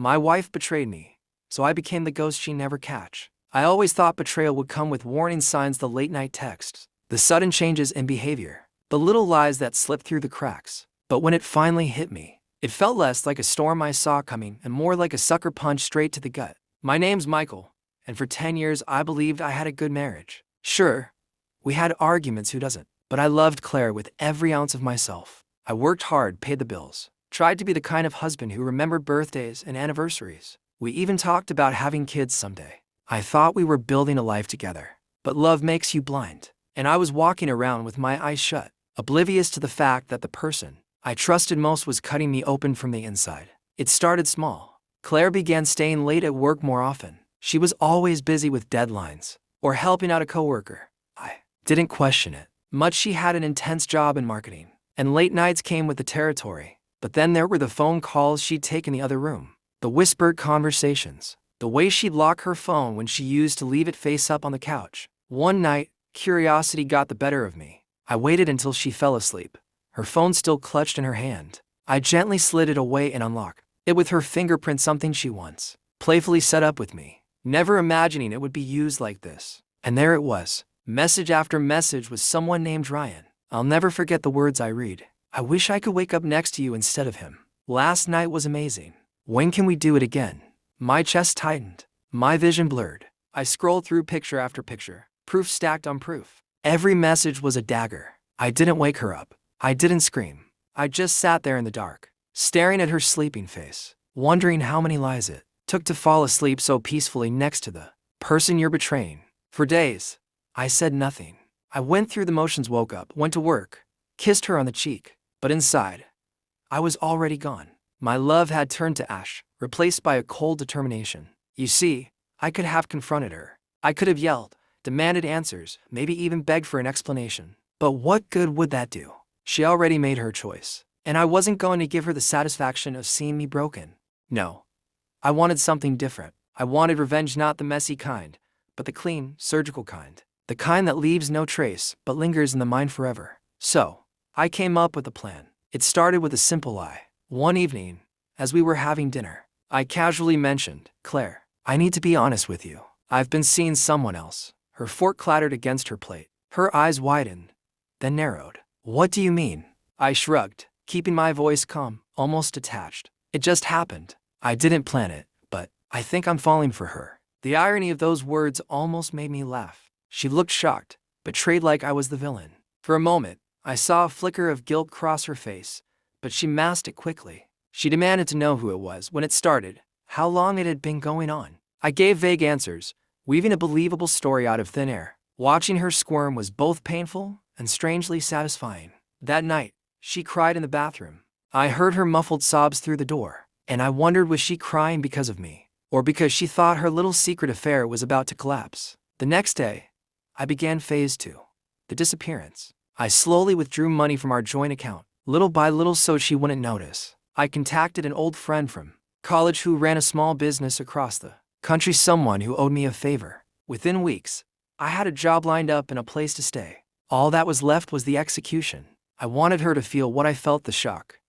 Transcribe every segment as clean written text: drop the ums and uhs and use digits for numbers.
My wife betrayed me, so I became the ghost she never catch. I always thought betrayal would come with warning signs, the late-night texts, the sudden changes in behavior, the little lies that slipped through the cracks. But when it finally hit me, it felt less like a storm I saw coming and more like a sucker punch straight to the gut. My name's Michael, and for 10 years I believed I had a good marriage. Sure, we had arguments, who doesn't? But I loved Claire with every ounce of myself. I worked hard, paid the bills, tried to be the kind of husband who remembered birthdays and anniversaries. We even talked about having kids someday. I thought we were building a life together. But love makes you blind. And I was walking around with my eyes shut, oblivious to the fact that the person I trusted most was cutting me open from the inside. It started small. Claire began staying late at work more often. She was always busy with deadlines or helping out a coworker. I didn't question it much. She had an intense job in marketing, and late nights came with the territory. But then there were the phone calls she'd take in the other room, the whispered conversations, the way she'd lock her phone when she used to leave it face up on the couch. One night, curiosity got the better of me. I waited until she fell asleep, her phone still clutched in her hand. I gently slid it away and unlocked it with her fingerprint, something she once playfully set up with me, never imagining it would be used like this. And there it was, message after message with someone named Ryan. I'll never forget the words I read. I wish I could wake up next to you instead of him. Last night was amazing. When can we do it again? My chest tightened, my vision blurred. I scrolled through picture after picture, proof stacked on proof. Every message was a dagger. I didn't wake her up. I didn't scream. I just sat there in the dark, staring at her sleeping face, wondering how many lies it took to fall asleep so peacefully next to the person you're betraying. For days, I said nothing. I went through the motions, woke up, went to work, kissed her on the cheek, but inside, I was already gone. My love had turned to ash, replaced by a cold determination. You see, I could have confronted her. I could have yelled, demanded answers, maybe even begged for an explanation. But what good would that do? She already made her choice, and I wasn't going to give her the satisfaction of seeing me broken. No, I wanted something different. I wanted revenge, not the messy kind, but the clean, surgical kind. The kind that leaves no trace, but lingers in the mind forever. So, I came up with a plan. It started with a simple lie. One evening, as we were having dinner, I casually mentioned, Claire, I need to be honest with you. I've been seeing someone else. Her fork clattered against her plate. Her eyes widened, then narrowed. What do you mean? I shrugged, keeping my voice calm, almost detached. It just happened. I didn't plan it, but I think I'm falling for her. The irony of those words almost made me laugh. She looked shocked, betrayed, like I was the villain. For a moment, I saw a flicker of guilt cross her face, but she masked it quickly. She demanded to know who it was, when it started, how long it had been going on. I gave vague answers, weaving a believable story out of thin air. Watching her squirm was both painful and strangely satisfying. That night, she cried in the bathroom. I heard her muffled sobs through the door, and I wondered, was she crying because of me, or because she thought her little secret affair was about to collapse? The next day, I began phase 2, the disappearance. I slowly withdrew money from our joint account, little by little, so she wouldn't notice. I contacted an old friend from college who ran a small business across the country, someone who owed me a favor. Within weeks, I had a job lined up and a place to stay. All that was left was the execution. I wanted her to feel what I felt, the shock,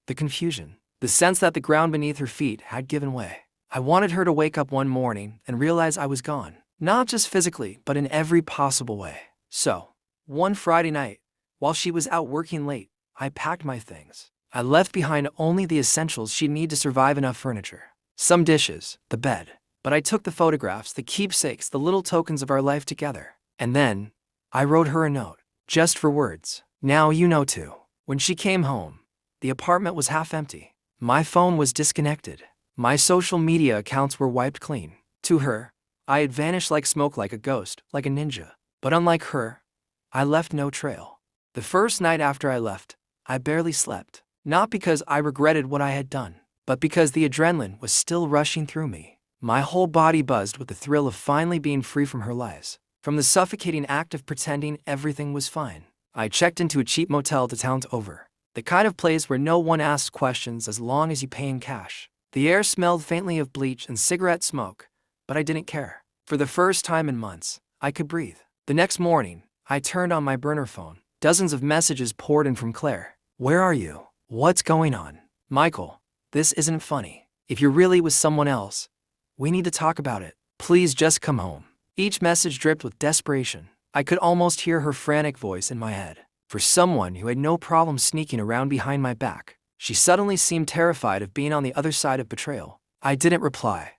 the confusion, the sense that the ground beneath her feet had given way. I wanted her to wake up one morning and realize I was gone, not just physically, but in every possible way. So, one Friday night, while she was out working late, I packed my things. I left behind only the essentials she'd need to survive, enough furniture, some dishes, the bed. But I took the photographs, the keepsakes, the little tokens of our life together. And then, I wrote her a note, just for words. Now you know too. When she came home, the apartment was half empty. My phone was disconnected. My social media accounts were wiped clean. To her, I had vanished like smoke, like a ghost, like a ninja. But unlike her, I left no trail. The first night after I left, I barely slept. Not because I regretted what I had done, but because the adrenaline was still rushing through me. My whole body buzzed with the thrill of finally being free from her lies, from the suffocating act of pretending everything was fine. I checked into a cheap motel the town's over, the kind of place where no one asks questions as long as you pay in cash. The air smelled faintly of bleach and cigarette smoke, but I didn't care. For the first time in months, I could breathe. The next morning, I turned on my burner phone. Dozens of messages poured in from Claire. Where are you? What's going on? Michael, this isn't funny. If you're really with someone else, we need to talk about it. Please just come home. Each message dripped with desperation. I could almost hear her frantic voice in my head. For someone who had no problem sneaking around behind my back, she suddenly seemed terrified of being on the other side of betrayal. I didn't reply.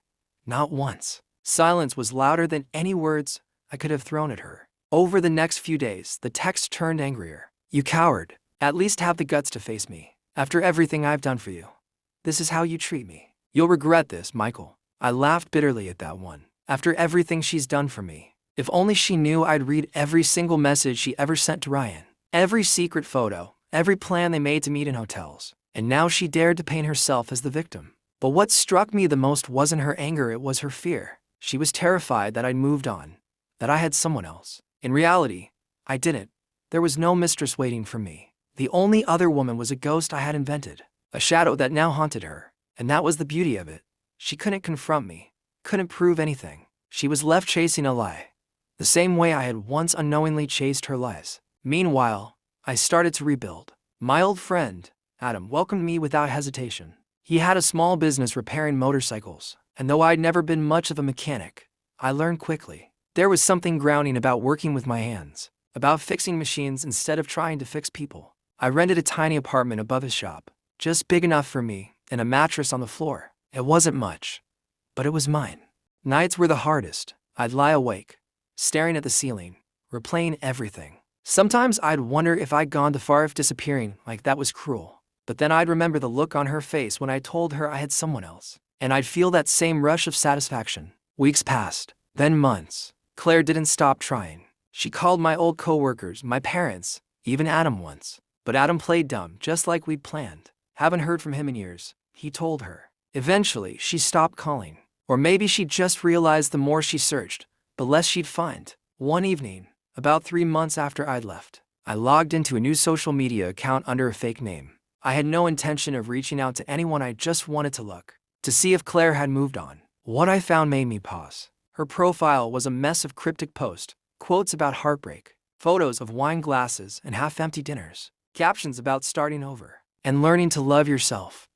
Not once. Silence was louder than any words I could have thrown at her. Over the next few days, the text turned angrier. You coward. At least have the guts to face me. After everything I've done for you. This is how you treat me. You'll regret this, Michael. I laughed bitterly at that one. After everything she's done for me. If only she knew I'd read every single message she ever sent to Ryan. Every secret photo. Every plan they made to meet in hotels. And now she dared to paint herself as the victim. But what struck me the most wasn't her anger, it was her fear. She was terrified that I'd moved on. That I had someone else. In reality, I didn't. There was no mistress waiting for me. The only other woman was a ghost I had invented. A shadow that now haunted her. And that was the beauty of it. She couldn't confront me. Couldn't prove anything. She was left chasing a lie. The same way I had once unknowingly chased her lies. Meanwhile, I started to rebuild. My old friend, Adam, welcomed me without hesitation. He had a small business repairing motorcycles, and though I'd never been much of a mechanic, I learned quickly. There was something grounding about working with my hands, about fixing machines instead of trying to fix people. I rented a tiny apartment above his shop, just big enough for me, and a mattress on the floor. It wasn't much, but it was mine. Nights were the hardest. I'd lie awake, staring at the ceiling, replaying everything. Sometimes I'd wonder if I'd gone too far, if disappearing like that was cruel. But then I'd remember the look on her face when I told her I had someone else. And I'd feel that same rush of satisfaction. Weeks passed, then months. Claire didn't stop trying. She called my old coworkers, my parents, even Adam once. But Adam played dumb, just like we'd planned. Haven't heard from him in years, he told her. Eventually, she stopped calling. Or maybe she just realized the more she searched, the less she'd find. One evening, about 3 months after I'd left, I logged into a new social media account under a fake name. I had no intention of reaching out to anyone, I just wanted to look, to see if Claire had moved on. What I found made me pause. Her profile was a mess of cryptic posts, quotes about heartbreak, photos of wine glasses and half-empty dinners, captions about starting over, and learning to love yourself.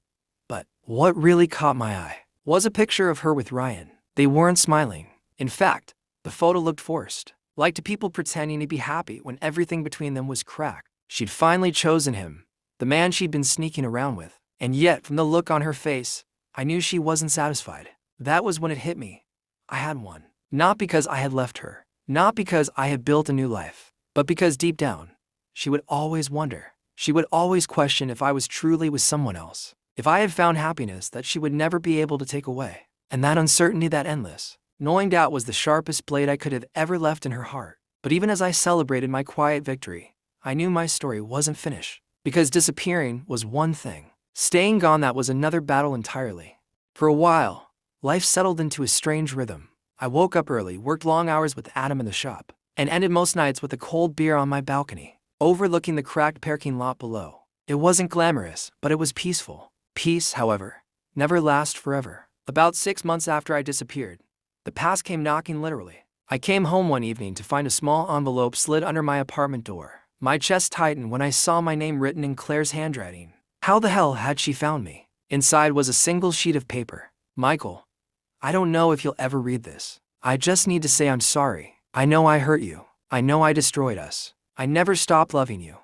But what really caught my eye was a picture of her with Ryan. They weren't smiling. In fact, the photo looked forced, like two people pretending to be happy when everything between them was cracked. She'd finally chosen him, the man she'd been sneaking around with. And yet, from the look on her face, I knew she wasn't satisfied. That was when it hit me. I had won. Not because I had left her, not because I had built a new life, but because deep down, she would always wonder. She would always question if I was truly with someone else, if I had found happiness that she would never be able to take away. And that uncertainty, that endless, knowing doubt was the sharpest blade I could have ever left in her heart. But even as I celebrated my quiet victory, I knew my story wasn't finished. Because disappearing was one thing. Staying gone, that was another battle entirely. For a while, life settled into a strange rhythm. I woke up early, worked long hours with Adam in the shop, and ended most nights with a cold beer on my balcony, overlooking the cracked parking lot below. It wasn't glamorous, but it was peaceful. Peace, however, never lasts forever. About 6 months after I disappeared, the past came knocking literally. I came home one evening to find a small envelope slid under my apartment door. My chest tightened when I saw my name written in Claire's handwriting. How the hell had she found me? Inside was a single sheet of paper. Michael, I don't know if you'll ever read this. I just need to say I'm sorry. I know I hurt you. I know I destroyed us. I never stopped loving you,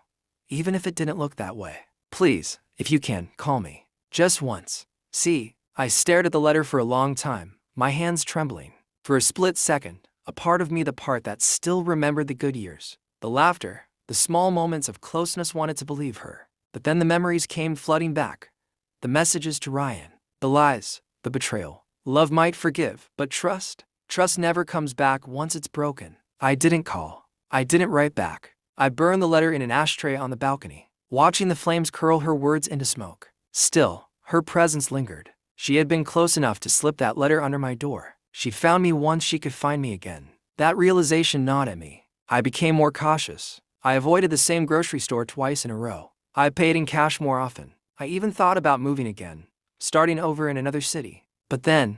even if it didn't look that way. Please, if you can, call me. Just once. See, I stared at the letter for a long time, my hands trembling. For a split second, a part of me, the part that still remembered the good years, the laughter, the small moments of closeness, wanted to believe her. But then the memories came flooding back. The messages to Ryan, the lies, the betrayal. Love might forgive, but trust never comes back once it's broken. I didn't call. I didn't write back. I burned the letter in an ashtray on the balcony, watching the flames curl her words into smoke. Still, her presence lingered. She had been close enough to slip that letter under my door. She found me once, she could find me again. That realization gnawed at me. I became more cautious. I avoided the same grocery store twice in a row. I paid in cash more often. I even thought about moving again, starting over in another city. But then,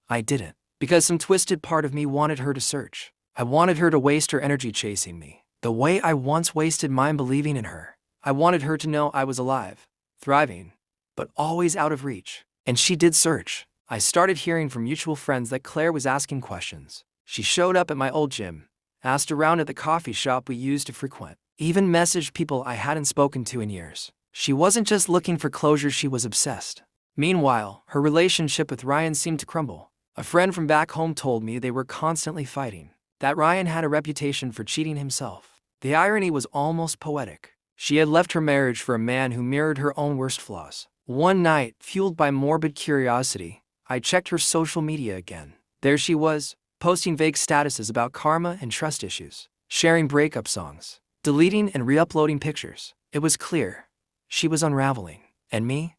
I didn't. Because some twisted part of me wanted her to search. I wanted her to waste her energy chasing me, the way I once wasted mine believing in her. I wanted her to know I was alive, thriving, but always out of reach. And she did search. I started hearing from mutual friends that Claire was asking questions. She showed up at my old gym, asked around at the coffee shop we used to frequent, even messaged people I hadn't spoken to in years. She wasn't just looking for closure, she was obsessed. Meanwhile, her relationship with Ryan seemed to crumble. A friend from back home told me they were constantly fighting, that Ryan had a reputation for cheating himself. The irony was almost poetic. She had left her marriage for a man who mirrored her own worst flaws. One night, fueled by morbid curiosity, I checked her social media again. There she was, posting vague statuses about karma and trust issues, sharing breakup songs, deleting and re-uploading pictures. It was clear. She was unraveling. And me?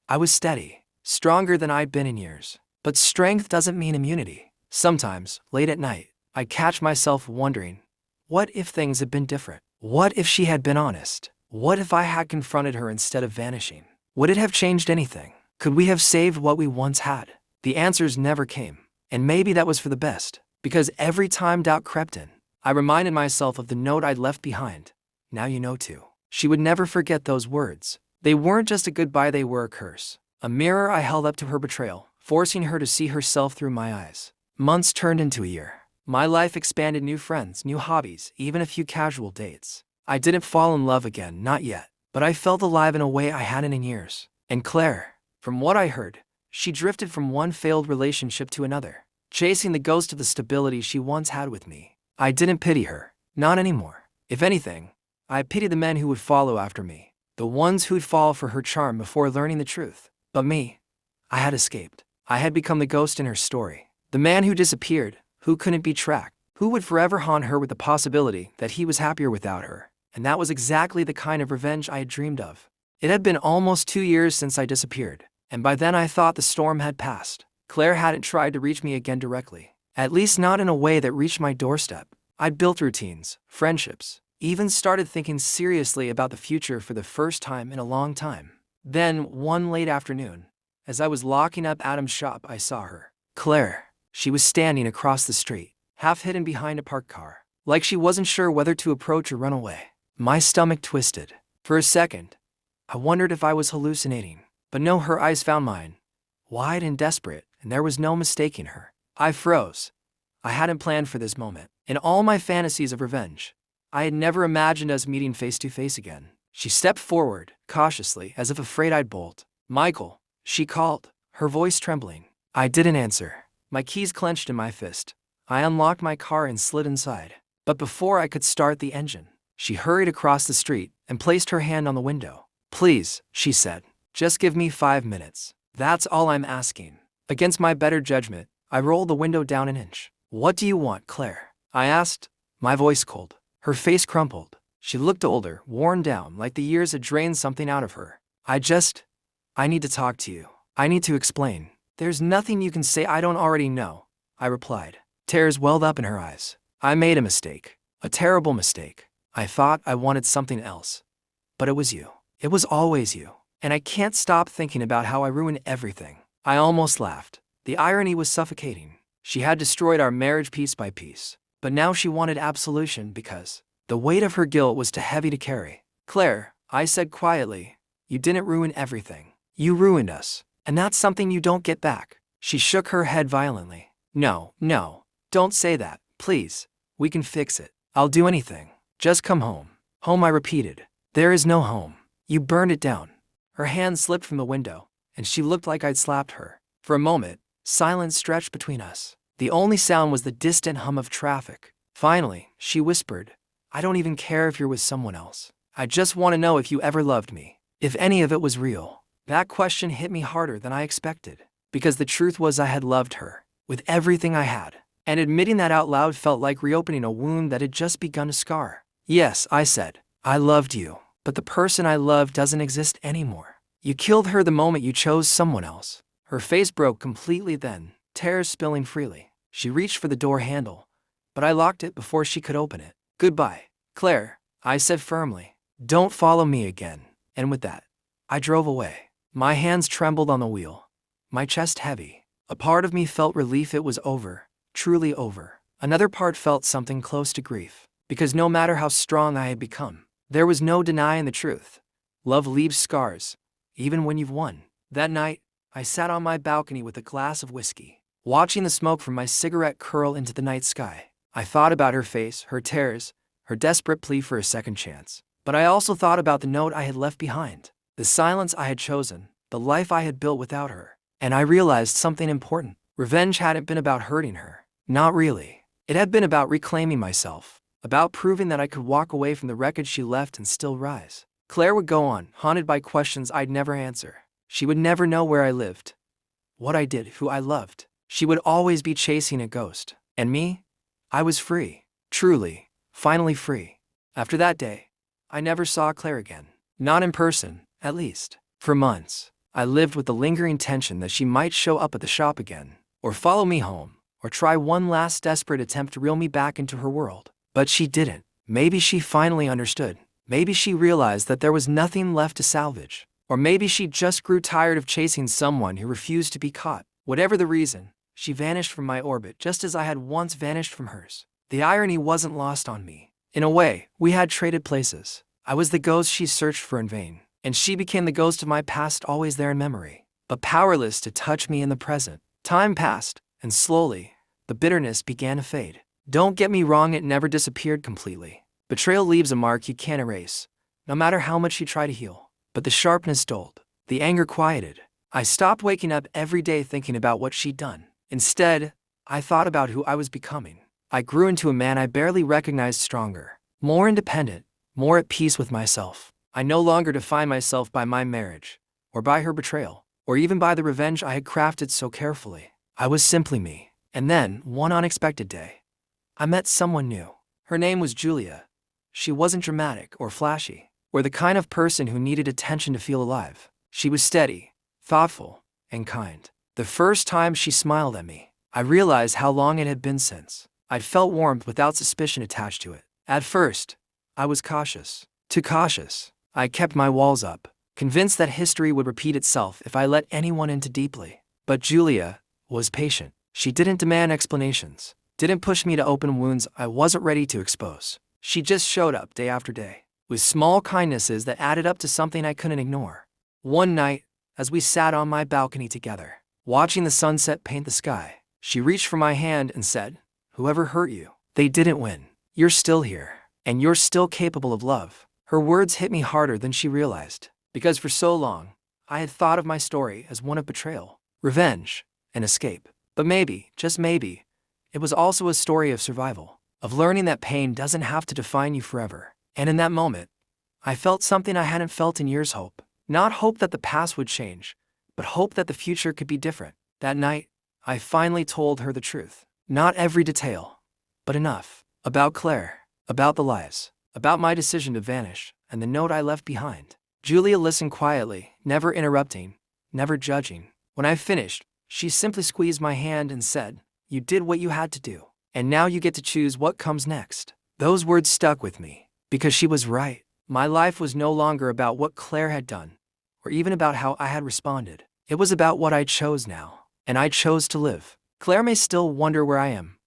I was steady, stronger than I'd been in years. But strength doesn't mean immunity. Sometimes, late at night, I'd catch myself wondering, what if things had been different? What if she had been honest? What if I had confronted her instead of vanishing? Would it have changed anything? Could we have saved what we once had? The answers never came. And maybe that was for the best, because every time doubt crept in, I reminded myself of the note I'd left behind. Now you know too. She would never forget those words. They weren't just a goodbye, they were a curse. A mirror I held up to her betrayal, forcing her to see herself through my eyes. Months turned into a year. My life expanded, new friends, new hobbies, even a few casual dates. I didn't fall in love again, not yet, but I felt alive in a way I hadn't in years. And Claire, from what I heard, she drifted from one failed relationship to another, chasing the ghost of the stability she once had with me. I didn't pity her, not anymore. If anything, I pitied the men who would follow after me, the ones who'd fall for her charm before learning the truth. But me, I had escaped. I had become the ghost in her story, the man who disappeared, who couldn't be tracked, who would forever haunt her with the possibility that he was happier without her. And that was exactly the kind of revenge I had dreamed of. It had been almost 2 years since I disappeared, and by then I thought the storm had passed. Claire hadn't tried to reach me again directly, at least not in a way that reached my doorstep. I'd built routines, friendships, even started thinking seriously about the future for the first time in a long time. Then, one late afternoon, as I was locking up Adam's shop, I saw her. Claire. She was standing across the street, half hidden behind a parked car, like she wasn't sure whether to approach or run away. My stomach twisted. For a second, I wondered if I was hallucinating. But no, her eyes found mine, wide and desperate, and there was no mistaking her. I froze. I hadn't planned for this moment. In all my fantasies of revenge, I had never imagined us meeting face to face again. She stepped forward, cautiously, as if afraid I'd bolt. Michael, she called, her voice trembling. I didn't answer. My keys clenched in my fist. I unlocked my car and slid inside. But before I could start the engine, she hurried across the street and placed her hand on the window. Please, she said, just give me 5 minutes. That's all I'm asking. Against my better judgment, I rolled the window down an inch. What do you want, Claire? I asked, my voice cold. Her face crumpled. She looked older, worn down, like the years had drained something out of her. I need to talk to you. I need to explain. There's nothing you can say I don't already know, I replied. Tears welled up in her eyes. I made a mistake. A terrible mistake. I thought I wanted something else. But it was you. It was always you. And I can't stop thinking about how I ruined everything. I almost laughed. The irony was suffocating. She had destroyed our marriage piece by piece. But now she wanted absolution because the weight of her guilt was too heavy to carry. Claire, I said quietly, you didn't ruin everything. You ruined us. And that's something you don't get back. She shook her head violently. No, don't say that, please. We can fix it. I'll do anything. Just come home. Home, I repeated. There is no home. You burned it down. Her hand slipped from the window, and she looked like I'd slapped her. For a moment, silence stretched between us. The only sound was the distant hum of traffic. Finally, she whispered, I don't even care if you're with someone else. I just want to know if you ever loved me. If any of it was real. That question hit me harder than I expected, because the truth was I had loved her, with everything I had. And admitting that out loud felt like reopening a wound that had just begun to scar. Yes, I said, I loved you, but the person I loved doesn't exist anymore. You killed her the moment you chose someone else. Her face broke completely then, tears spilling freely. She reached for the door handle, but I locked it before she could open it. Goodbye, Claire, I said firmly. Don't follow me again. And with that, I drove away. My hands trembled on the wheel, my chest heavy. A part of me felt relief it was over, truly over. Another part felt something close to grief, because no matter how strong I had become, there was no denying the truth. Love leaves scars, even when you've won. That night, I sat on my balcony with a glass of whiskey, watching the smoke from my cigarette curl into the night sky. I thought about her face, her tears, her desperate plea for a second chance. But I also thought about the note I had left behind, the silence I had chosen, the life I had built without her. And I realized something important. Revenge hadn't been about hurting her. Not really. It had been about reclaiming myself, about proving that I could walk away from the wreckage she left and still rise. Claire would go on, haunted by questions I'd never answer. She would never know where I lived, what I did, who I loved. She would always be chasing a ghost. And me? I was free. Truly, finally free. After that day, I never saw Claire again. Not in person, at least. For months, I lived with the lingering tension that she might show up at the shop again, or follow me home, or try one last desperate attempt to reel me back into her world. But she didn't. Maybe she finally understood. Maybe she realized that there was nothing left to salvage. Or maybe she just grew tired of chasing someone who refused to be caught. Whatever the reason, she vanished from my orbit just as I had once vanished from hers. The irony wasn't lost on me. In a way, we had traded places. I was the ghost she searched for in vain, and she became the ghost of my past, always there in memory, but powerless to touch me in the present. Time passed, and slowly, the bitterness began to fade. Don't get me wrong, it never disappeared completely. Betrayal leaves a mark you can't erase, no matter how much you try to heal. But the sharpness dulled, the anger quieted. I stopped waking up every day thinking about what she'd done. Instead, I thought about who I was becoming. I grew into a man I barely recognized, stronger, more independent, more at peace with myself. I no longer defined myself by my marriage, or by her betrayal, or even by the revenge I had crafted so carefully. I was simply me. And then, one unexpected day, I met someone new. Her name was Julia. She wasn't dramatic or flashy, or the kind of person who needed attention to feel alive. She was steady, thoughtful, and kind. The first time she smiled at me, I realized how long it had been since I'd felt warmth without suspicion attached to it. At first, I was cautious. Too cautious. I kept my walls up, convinced that history would repeat itself if I let anyone in too deeply. But Julia was patient. She didn't demand explanations, didn't push me to open wounds I wasn't ready to expose. She just showed up day after day, with small kindnesses that added up to something I couldn't ignore. One night, as we sat on my balcony together, watching the sunset paint the sky, she reached for my hand and said, "Whoever hurt you, they didn't win. You're still here, and you're still capable of love." Her words hit me harder than she realized, because for so long, I had thought of my story as one of betrayal, revenge, and escape. But maybe, just maybe, it was also a story of survival, of learning that pain doesn't have to define you forever. And in that moment, I felt something I hadn't felt in years: hope. Not hope that the past would change, but hope that the future could be different. That night, I finally told her the truth. Not every detail, but enough. About Claire, about the lies, about my decision to vanish, and the note I left behind. Julia listened quietly, never interrupting, never judging. When I finished, she simply squeezed my hand and said, "You did what you had to do, and now you get to choose what comes next." Those words stuck with me, because she was right. My life was no longer about what Claire had done, or even about how I had responded. It was about what I chose now, and I chose to live. Claire may still wonder where I am,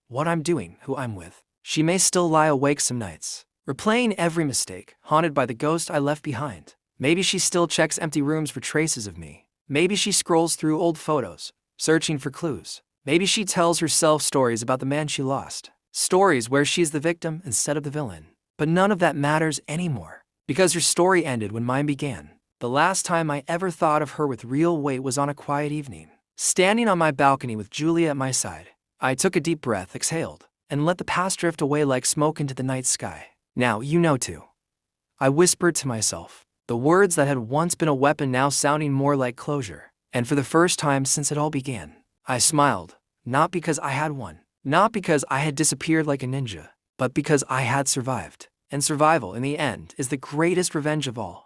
what I'm doing, who I'm with. She may still lie awake some nights, replaying every mistake, haunted by the ghost I left behind. Maybe she still checks empty rooms for traces of me. Maybe she scrolls through old photos, searching for clues. Maybe she tells herself stories about the man she lost, stories where she's the victim instead of the villain. But none of that matters anymore, because her story ended when mine began. The last time I ever thought of her with real weight was on a quiet evening, standing on my balcony with Julia at my side. I took a deep breath, exhaled, and let the past drift away like smoke into the night sky. "Now you know too," I whispered to myself, the words that had once been a weapon now sounding more like closure. And for the first time since it all began, I smiled, not because I had won, not because I had disappeared like a ninja, but because I had survived. And survival, in the end, is the greatest revenge of all.